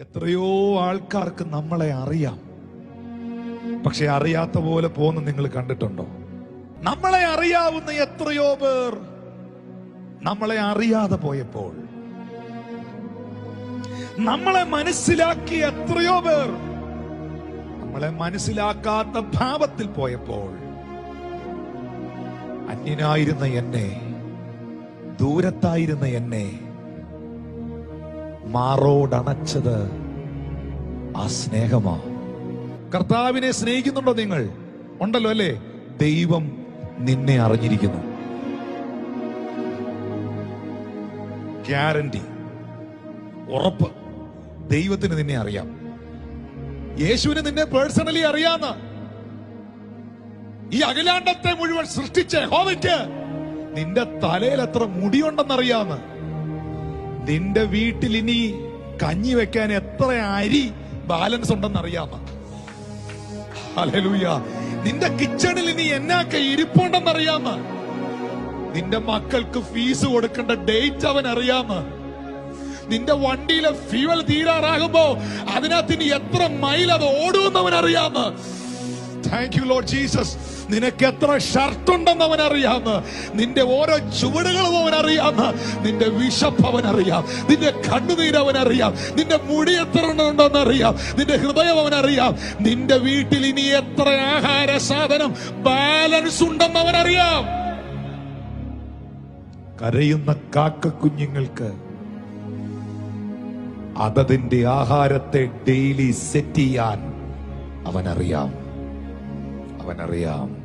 എത്രയോ ആൾക്കാർക്ക് നമ്മളെ അറിയാം, പക്ഷെ അറിയാത്ത പോലെ പോകുന്ന നിങ്ങൾ കണ്ടിട്ടുണ്ടോ? നമ്മളെ അറിയാവുന്ന എത്രയോ പേർ നമ്മളെ അറിയാതെ പോയപ്പോൾ, നമ്മളെ മനസ്സിലാക്കിയ എത്രയോ പേർ നമ്മളെ മനസ്സിലാക്കാത്ത ഭാവത്തിൽ പോയപ്പോൾ, അന്യനായിരുന്ന എന്നെ, ദൂരത്തായിരുന്ന എന്നെ മാറോടണച്ചത് ആ സ്നേഹമാ. കർത്താവിനെ സ്നേഹിക്കുന്നുണ്ടോ നിങ്ങൾ? ഉണ്ടല്ലോ അല്ലേ? ദൈവം നിന്നെ അറിഞ്ഞിരിക്കുന്നു. ഗ്യാരണ്ടി, ഉറപ്പ്. ദൈവത്തിന് നിന്നെ അറിയാം. യേശുവിന് നിന്നെ പേഴ്സണലി അറിയാന്ന്. ഈ അഖിലാണ്ടത്തെ മുഴുവൻ സൃഷ്ടിച്ച യഹോവയ്ക്ക് നിന്റെ തലയിൽ എത്ര മുടിയുണ്ടെന്നറിയാന്ന്. നിന്റെ വീട്ടിൽ ഇനി കഞ്ഞി വെക്കാൻ എത്ര അരി ബാലൻസ് ഉണ്ടെന്നറിയാമ. ഹല്ലേലൂയ. നിന്റെ കിച്ചണിൽ ഇനി എന്നൊക്കെ ഇരിപ്പുണ്ടെന്നറിയാമ. നിന്റെ മക്കൾക്ക് ഫീസ് കൊടുക്കേണ്ട ഡേറ്റ് അവൻ അറിയാമ. നിന്റെ വണ്ടിയിലെ ഫ്യൂവൽ തീരാറാകുമ്പോ അതിനകത്ത് ഇനി എത്ര മൈൽ അത് ഓടുമെന്ന് അവൻ അറിയാമ. Thank you Lord Jesus. നിനക്ക് എത്ര ഷർട്ട് ഉണ്ടെന്ന് അവൻ അറിയാമ. നിന്റെ ഓരോ ചുവടുകളും അവൻ അറിയാമ. നിന്റെ വിശപ്പ് അവൻ അറിയാം. നിന്റെ കണ്ണുനീര് അവൻ അറിയാം. നിന്റെ മുടി എത്ര ഉണ്ടെന്ന് അറിയാം. നിന്റെ ഹൃദയം അവൻ അറിയാം. നിന്റെ വീട്ടിൽ ഇനി എത്ര ആഹാര സാധനം ബാലൻസ് ഉണ്ടെന്ന് അവൻ അറിയാം. കരയുന്ന കാക്കക്കുഞ്ഞുങ്ങൾക്ക് അതതിന്റെ ആഹാരത്തെ ഡെയിലി സെറ്റ് ചെയ്യാൻ അവനറിയാം. അവനറിയാം.